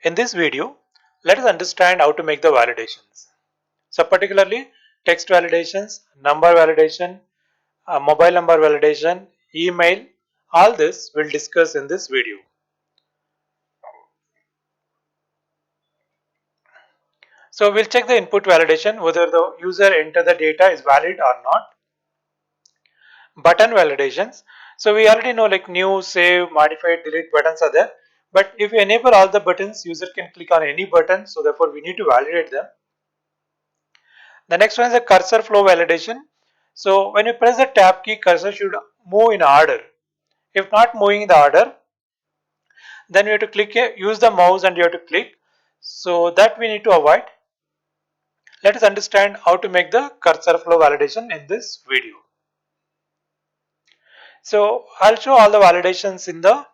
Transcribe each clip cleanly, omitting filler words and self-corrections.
In this video, let us understand how to make the validations. So particularly text validations, number validation, mobile number validation, email, all this we'll discuss in this video. So we'll check the input validation whether the user enter the data is valid or not. Button validations. So we already know like new, save, modify, delete buttons are there. But if you enable all the buttons, user can click on any button. So therefore we need to validate them. The next one is the cursor flow validation. So when you press the tab key, cursor should move in order. If not moving in the order, then you have to click here, use the mouse and you have to click. So that we need to avoid. Let us understand how to make the cursor flow validation in this video. So I'll show all the validations in the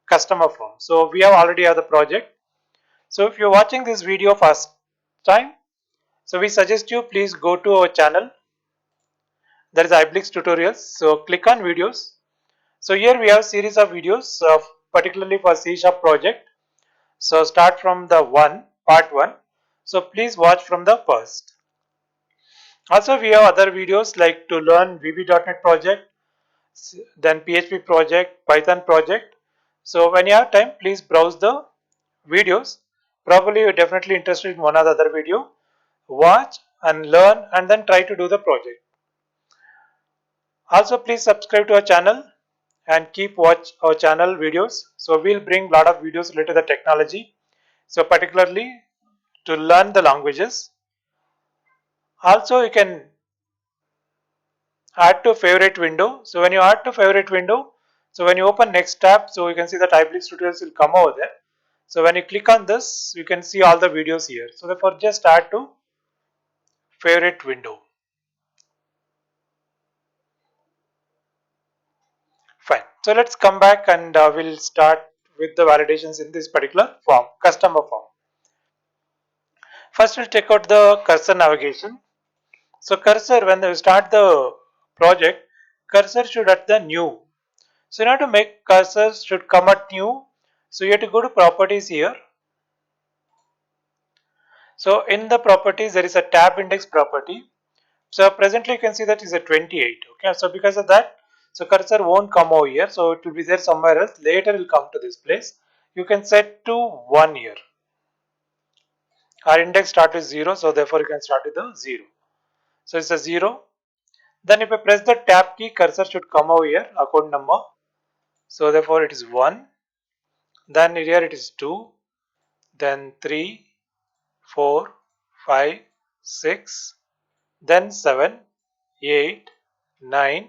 customer form. So we have already have the project. So if you're watching this video first time, so we suggest you please go to our channel. There is iBlix tutorials. So click on videos. So here we have series of videos particularly for C# project. So start from the part 1. So please watch from the first. Also we have other videos like to learn VB.NET project, then PHP project, Python project. So when you have time, please browse the videos. Probably you're definitely interested in one or the other video. Watch and learn and then try to do the project. Also please subscribe to our channel and keep watch our channel videos. So we'll bring lot of videos related to the technology. So particularly to learn the languages. Also you can add to favorite window. So when you add to favorite window, so when you open next tab, so you can see that iBlix tutorials will come over there. So when you click on this, you can see all the videos here. So therefore just add to favorite window. Fine. So let's come back and we'll start with the validations in this particular form, customer form. First we'll check out the cursor navigation. So cursor, when you start the project, cursor should at the new. So in order to make cursor should come at new, so you have to go to properties here. So in the properties there is a tab index property. So presently you can see that is a 28. Okay, so because of that, so cursor won't come over here, so it will be there somewhere else. Later it will come to this place. You can set to 1 here. Our index start with 0, so therefore you can start with the 0. So it's a 0. Then if I press the tab key, cursor should come over here, account number. So therefore it is 1. Then here it is 2. Then 3, 4, 5, 6. Then 7, 8, 9.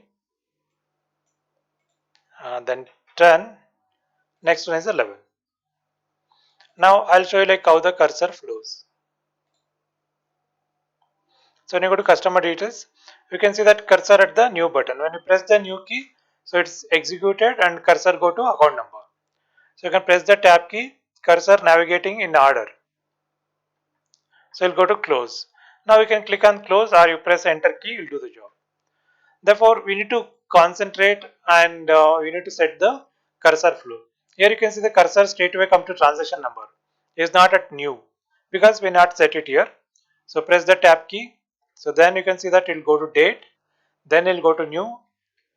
Then 10. Next one is 11. Now I'll show you like how the cursor flows. So when you go to customer details, you can see that cursor at the new button. When you press the new key, so it's executed and cursor go to account number. So you can press the tab key, cursor navigating in order. So you'll go to close. Now you can click on close or you press enter key, you'll do the job. Therefore we need to concentrate and we need to set the cursor flow. Here you can see the cursor straight away come to transaction number. It is not at new because we not set it here. So press the tab key. So then you can see that it will go to date, then it will go to new.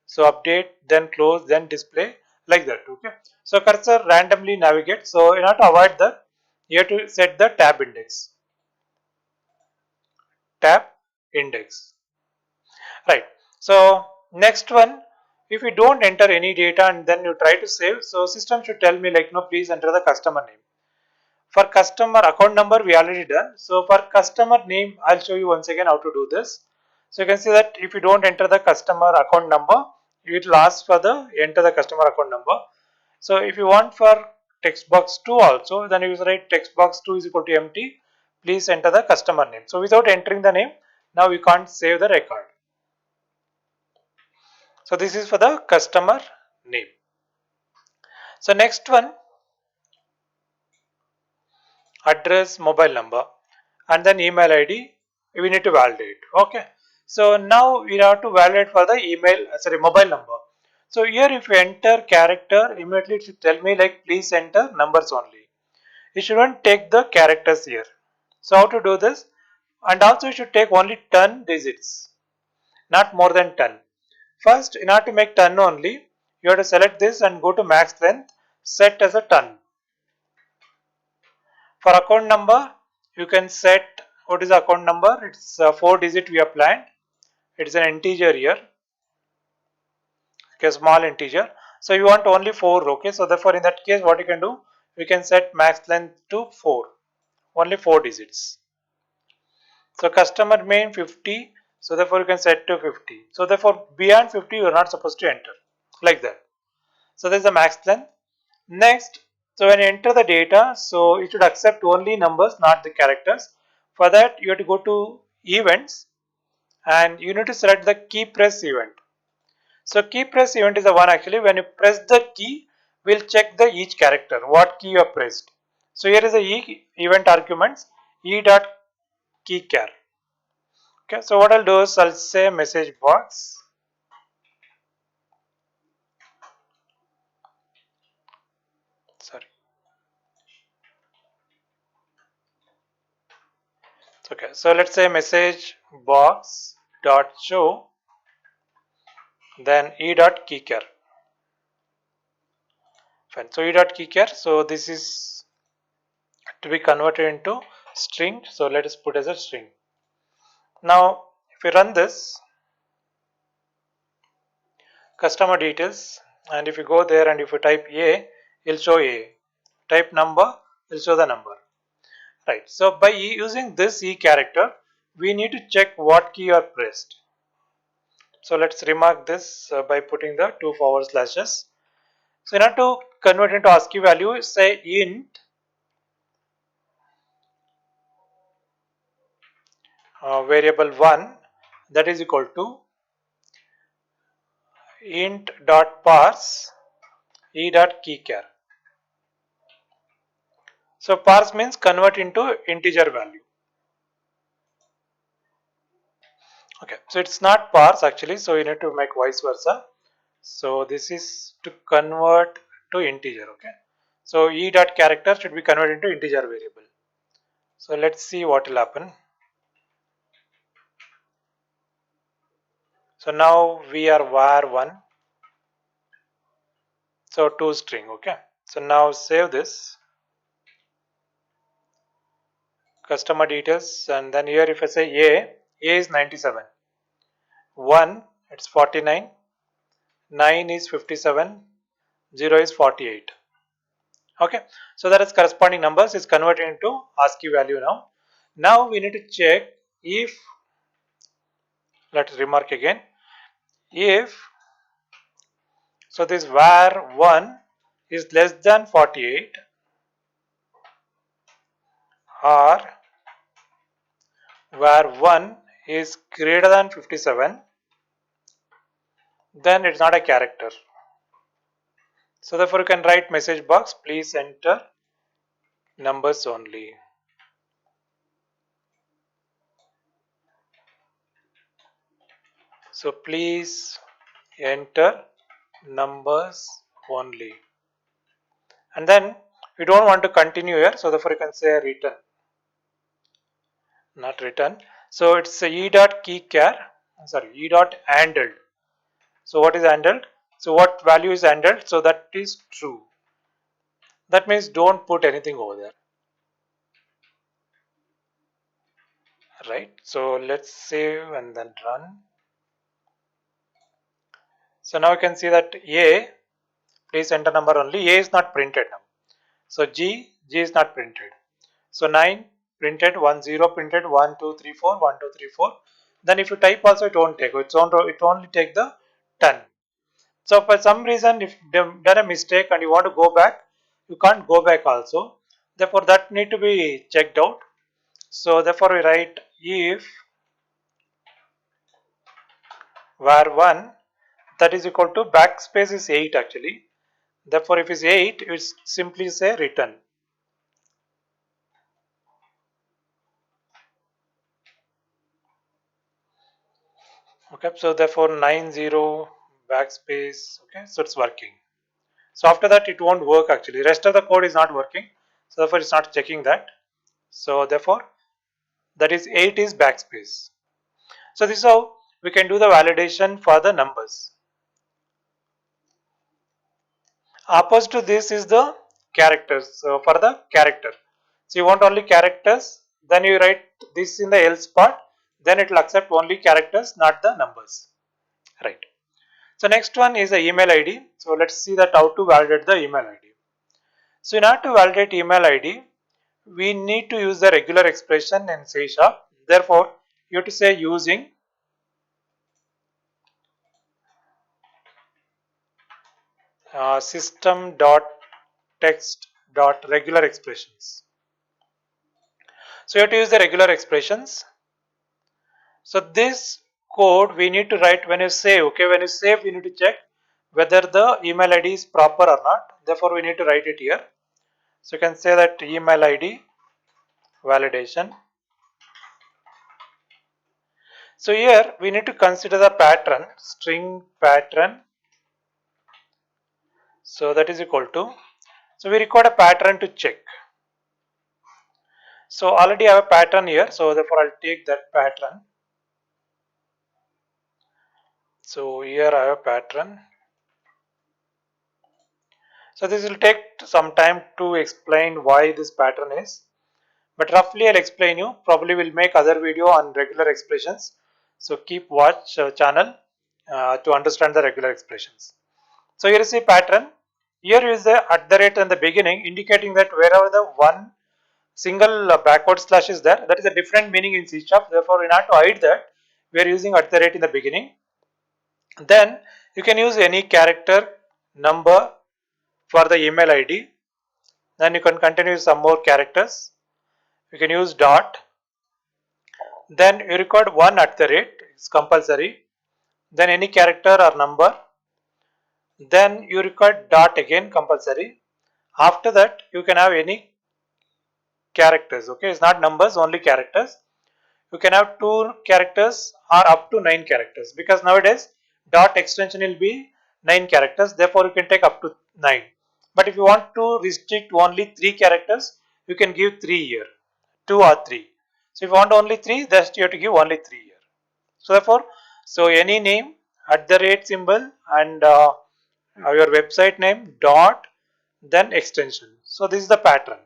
So update, then close, then display, like that. Okay. So cursor randomly navigates. So in order to avoid that, you have to set the tab index. Tab index. Right. So next one, if you don't enter any data and then you try to save, so system should tell me like no, please enter the customer name. For customer account number we already done. So for customer name, I'll show you once again how to do this. So you can see that if you don't enter the customer account number, it will ask for the enter the customer account number. So if you want for text box 2 also, then you write text box 2 is equal to empty. Please enter the customer name. So without entering the name, now we can't save the record. So this is for the customer name. So next one, address, mobile number, and then email ID we need to validate. Okay. So now we have to validate for the mobile number. So here if you enter character, immediately it should tell me like please enter numbers only. you shouldn't take the characters here. So how to do this? And also you should take only 10 digits, not more than 10. First, in order to make 10 only, you have to select this and go to max length, set as a 10. For account number, you can set what is the account number. It's a 4 digit we have planned. It's an integer here, okay, small integer. So you want only 4, okay. So therefore in that case what you can do, we can set max length to 4, only 4 digits. So customer main 50, so therefore you can set to 50. So therefore beyond 50 you are not supposed to enter, like that. So this is the max length. Next, so when you enter the data, so it should accept only numbers, not the characters. For that you have to go to events and you need to select the key press event. So key press event is the one actually when you press the key, will check the each character, what key you have pressed. So here is the event arguments e dot key char. Okay, so what I'll do is I'll say message box. Sorry. Okay, so let's say message box dot show, then e dot key char. Fine. So e dot key char. So this is to be converted into string. So let us put as a string. Now if we run this customer details, and if you go there and if you type A, it'll show A. Type number, it'll show the number. Right. So by using this E character, we need to check what key are pressed. So let's remark this by putting the 2 forward slashes. So in order to convert into ASCII value, say int variable 1, that is equal to int dot parse e dot key char. So parse means convert into integer value. Okay, so it's not parse actually, so you need to make vice versa. So this is to convert to integer. Okay, so e dot character should be converted into integer variable. So let's see what will happen. So now we are var1, so to string. Okay, so now save this customer details, and then here if I say a is 97, 1 it's 49, 9 is 57, 0 is 48. Okay, so that is corresponding numbers is converted into ASCII value now. Now we need to check if, let's remark again, if so this var1 is less than 48 or var1 is greater than 57, then it's not a character. So therefore you can write message box, please enter numbers only. So please enter numbers only. And then we don't want to continue here, so therefore you can say return, not return. So it's a e dot key char, sorry, e dot handled. So what is handled? So what value is handled? So that is true. That means don't put anything over there, right? So let's save and then run. So now you can see that A, please enter number only. A is not printed now. So G is not printed. So 9 printed, 1 0 printed, 1 2 3 4, 1 2 3 4. Then if you type also it won't take. It only take the 10. So for some reason if you done a mistake and you want to go back, you can't go back also. Therefore that need to be checked out. So therefore we write if var1 that is equal to backspace is 8 actually. Therefore if it's 8, it's simply say return. Okay, so therefore 90 backspace. Okay, so it's working. So after that it won't work actually. Rest of the code is not working. So therefore it's not checking that. So therefore that is 8 is backspace. So this is how we can do the validation for the numbers. Opposite to this is the characters. So for the character, so you want only characters, then you write this in the else part, then it will accept only characters, not the numbers, right? So next one is the email ID. So let's see that how to validate the email ID. So in order to validate email ID, we need to use the regular expression in C#. Therefore, you have to say using system.text.regular expressions. So you have to use the regular expressions. So this code we need to write when you save. Okay, when you save, we need to check whether the email ID is proper or not. Therefore, we need to write it here. So you can say that email ID validation. So here we need to consider the pattern, string pattern. So that is equal to. So we require a pattern to check. So already I have a pattern here. So therefore I'll take that pattern. So here I have a pattern. So this will take some time to explain why this pattern is. But roughly I'll explain you. Probably we'll make other video on regular expressions. So keep watch channel to understand the regular expressions. So here is a pattern. Here is the at the rate in the beginning, indicating that wherever the one single backward slash is there, that is a different meaning in C#. Therefore, in order to hide that, we are using at the rate in the beginning. Then you can use any character number for the email ID. Then you can continue some more characters. You can use dot. Then you record one at the rate, it's compulsory. Then any character or number. Then you record dot again, compulsory. After that, you can have any characters. Okay, it's not numbers, only characters. You can have 2 characters or up to 9 characters, because nowadays dot extension will be 9 characters. Therefore, you can take up to 9. But if you want to restrict only 3 characters, you can give 3 here, 2 or 3. So if you want only 3, then you have to give only 3 here. So therefore, so any name at the rate symbol and your website name dot then extension. So this is the pattern.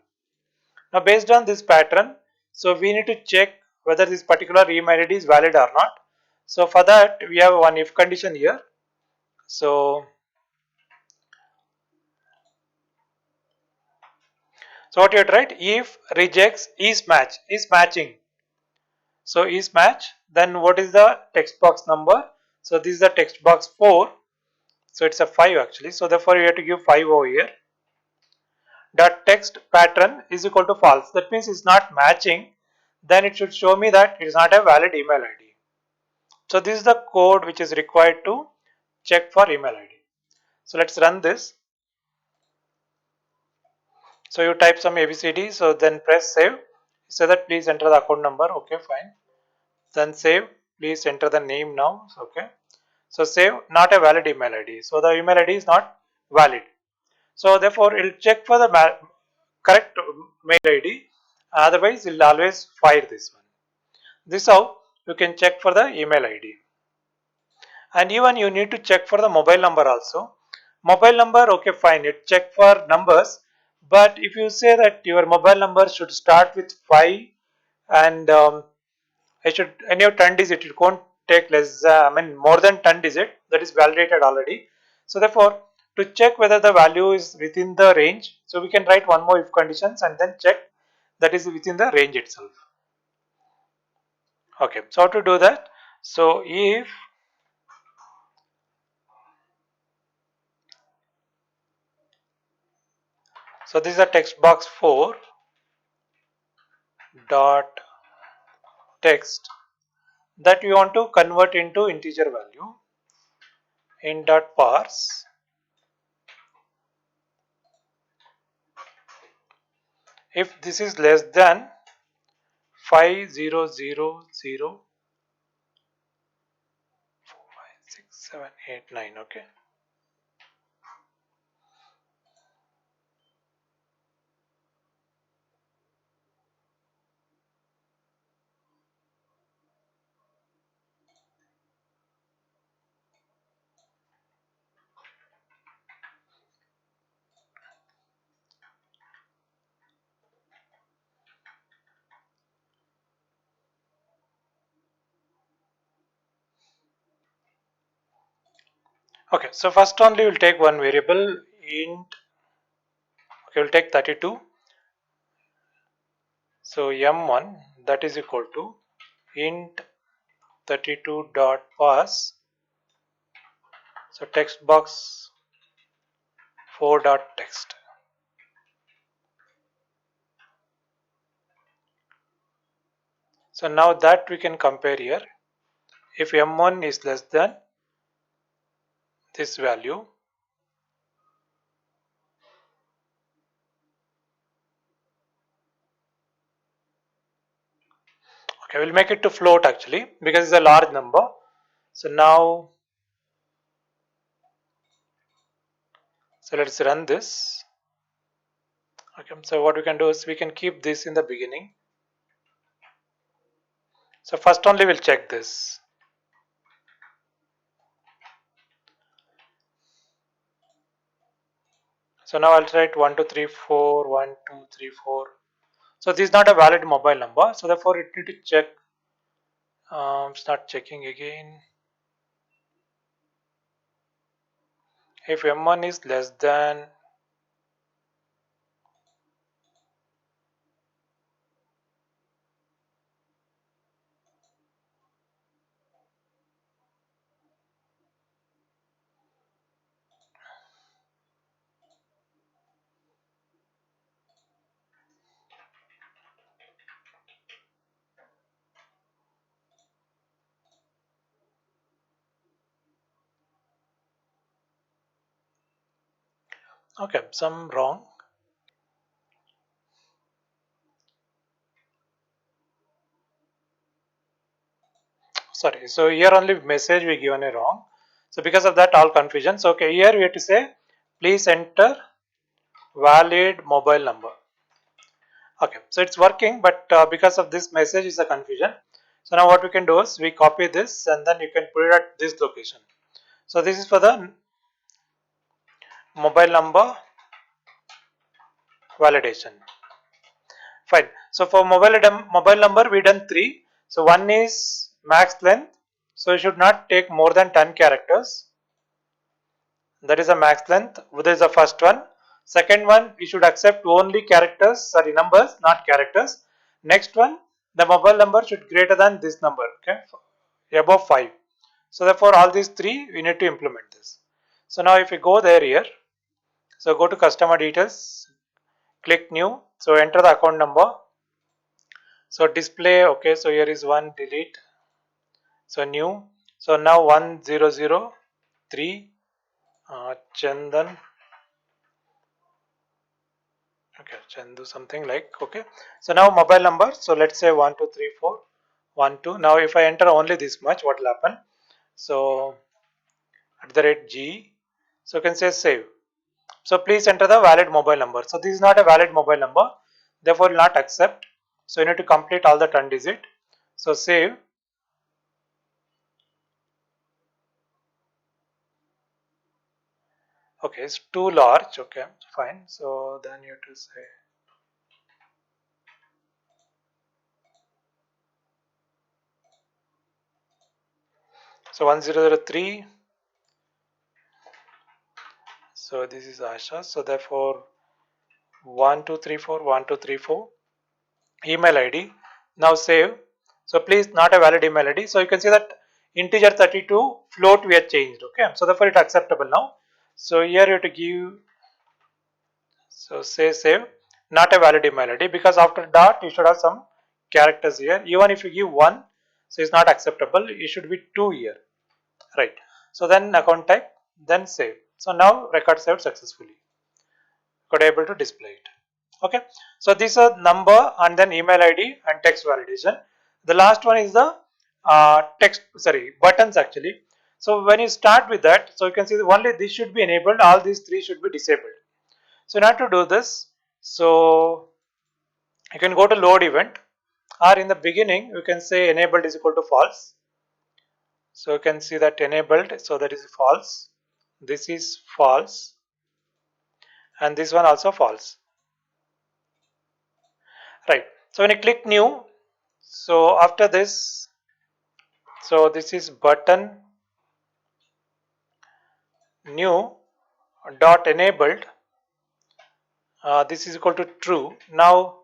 Now based on this pattern, so we need to check whether this particular email ID is valid or not. So for that we have one if condition here. So what you have to write, if rejects is matching. So is match, then what is the text box number? So this is the text box 4. So it's a 5 actually. So therefore you have to give 5 over here. Dot text pattern is equal to false. That means it's not matching. Then it should show me that it is not a valid email ID. So this is the code which is required to check for email ID. So let's run this. So you type some ABCD. So then press save. So that please enter the account number. Okay, fine. Then save. Please enter the name now. Okay. So save, not a valid email ID. So the email ID is not valid. So therefore it will check for the correct mail ID. Otherwise it will always fire this one. This is how you can check for the email ID. And even you need to check for the mobile number also. Mobile number, okay, fine, it check for numbers. But if you say that your mobile number should start with 5 and it should any of 10 digit, it won't take less, more than 10 digit, that is validated already. So therefore, to check whether the value is within the range, so we can write one more if conditions and then check that is within the range itself. Okay, so how to do that? So if so this is a text box 4 dot text that we want to convert into integer value in dot parse. If this is less than 5000 6, 7, 8, 9. Okay. Okay, so first only we'll take one variable int. Okay, we'll take 32. So m1 that is equal to int 32 dot pass. So text box 4 dot text. So now that we can compare here. If m1 is less than this value, okay, we'll make it to float actually because it's a large number. So now, so let's run this. Okay, so what we can do is we can keep this in the beginning. So first only we'll check this. So now I'll write 1 2 3 4 1 2 3 4. So this is not a valid mobile number. So therefore it need to check. Start checking again. If m1 is less than, okay, some wrong. Sorry, so here only message we given a wrong. So because of that all confusion. So okay, here we have to say please enter valid mobile number. Okay, so it's working, but because of this message is a confusion. So now what we can do is we copy this and then you can put it at this location. So this is for the mobile number validation. Fine. So for mobile number we done three. So one is max length. So you should not take more than 10 characters. That is a max length. That is the first one. Second one, we should accept only characters, sorry, numbers, not characters. Next one, the mobile number should greater than this number, okay, above 5. So therefore all these three we need to implement this. So now if we go there here, so go to customer details, click new, so enter the account number. So display, okay, so here is one, delete, so new. So now 1003 Chandan. Okay, Chandu something like, okay. So now mobile number. So let's say 123412. Now if I enter only this much, what will happen? So at the rate G. So you can say save. So please enter the valid mobile number. So this is not a valid mobile number. Therefore will not accept. So you need to complete all the 10 digit. So save. Okay, it's too large. Okay, fine. So then you have to say. So 1003. So this is Asha. So therefore 1234 email ID. Now save. So please not a valid email ID. So you can see that integer 32 float we have changed. Okay. So therefore it acceptable now. So here you have to give, so say save, not a valid email ID because after dot you should have some characters here. Even if you give one, so it's not acceptable. It should be two here. Right. So then account type, then save. So now record saved successfully. Got able to display it. Okay, so these are number and then email ID and text validation. The last one is the text, sorry, buttons actually. So when you start with that, so you can see only this should be enabled, all these three should be disabled. So now to do this, so you can go to load event, or in the beginning you can say enabled is equal to false. So you can see that enabled, so that is false, this is false, and this one also false. Right. So when you click new, so after this, so this is button new dot enabled, this is equal to true. Now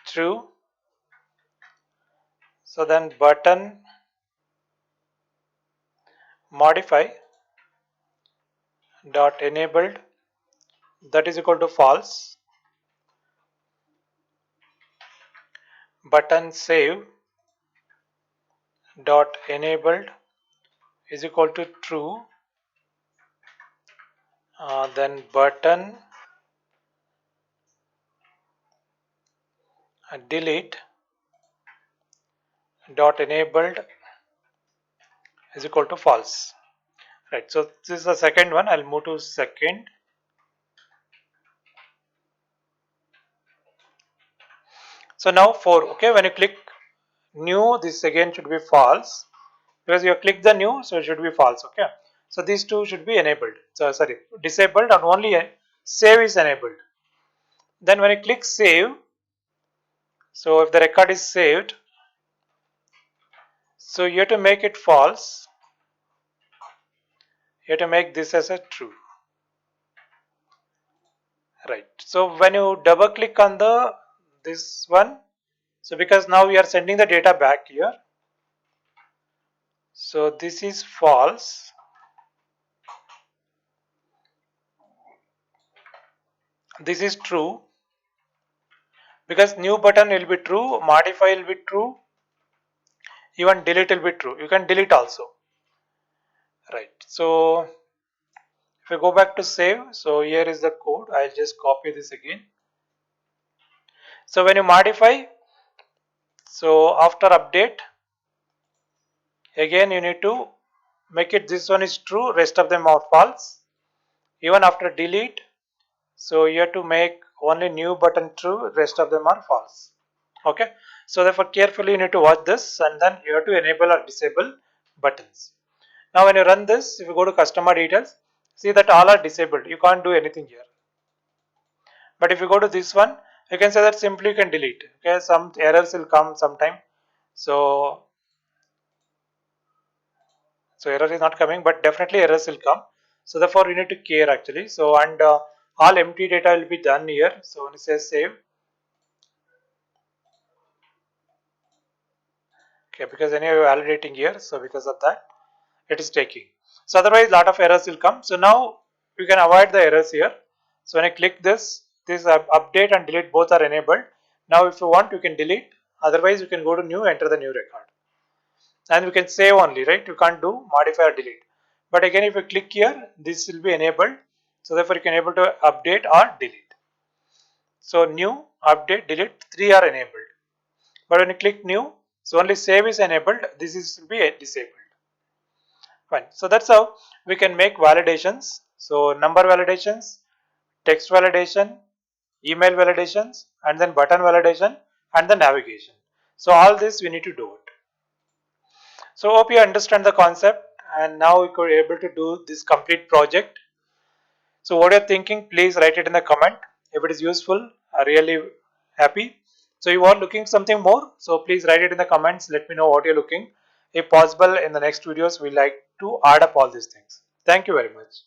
true, so then button modify dot enabled, that is equal to false. Button save dot enabled is equal to true. Then button delete dot enabled is equal to false. Right, so this is the second one. I'll move to second. So now 4, okay, when you click new, this again should be false because you click the new, so it should be false, okay. So these two should be enabled, so sorry, disabled, and only save is enabled. Then when you click save, so if the record is saved, so you have to make it false, you have to make this as a true. Right, so when you double click on the this one, so because now we are sending the data back here, so this is false, this is true, because new button will be true, modify will be true, even delete will be true. You can delete also. Right, so if we go back to save, so here is the code. I'll just copy this again. So when you modify, so after update, again you need to make it this one is true, rest of them are false. Even after delete, so you have to make only new button true, rest of them are false. Okay, so therefore carefully you need to watch this, and then you have to enable or disable buttons. Now when you run this, if you go to customer details, see that all are disabled, you can't do anything here. But if you go to this one, you can say that simply you can delete. Okay, some errors will come sometime, so error is not coming, but definitely errors will come, so therefore you need to care actually. So and all empty data will be done here. So when you say save, okay, because anyway we are validating here, so because of that it is taking, so otherwise lot of errors will come. So now you can avoid the errors here. So when I click this update and delete both are enabled. Now if you want, you can delete, otherwise you can go to new, enter the new record, and you can save only, right? You can't do modify or delete. But again if you click here, this will be enabled, so therefore you can able to update or delete. So new, update, delete, three are enabled. But when you click new, so only save is enabled, this is will be disabled. Fine. So that's how we can make validations. So number validations, text validation, email validations, and then button validation, and the navigation. So all this we need to do it. So hope you understand the concept, and now you are able to do this complete project. So what you're thinking, please write it in the comment. If it is useful, I'm really happy. So you are looking something more, so please write it in the comments. Let me know what you're looking. If possible, in the next videos, we like to add up all these things. Thank you very much.